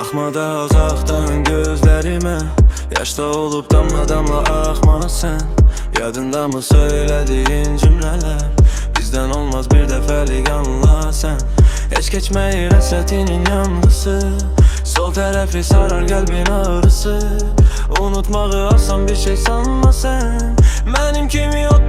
Bakma da uzaktan gözlerime, yaşta olup damla damla akma sen. Yadında mı söylediğin cümleler? Bizden olmaz bir defelik anla sen. Geç geçmeyi hasretinin yanlısı, sol tarafı sarar kalbin ağrısı. Unutmağı aslan bir şey sanma sen. Benim kimi yok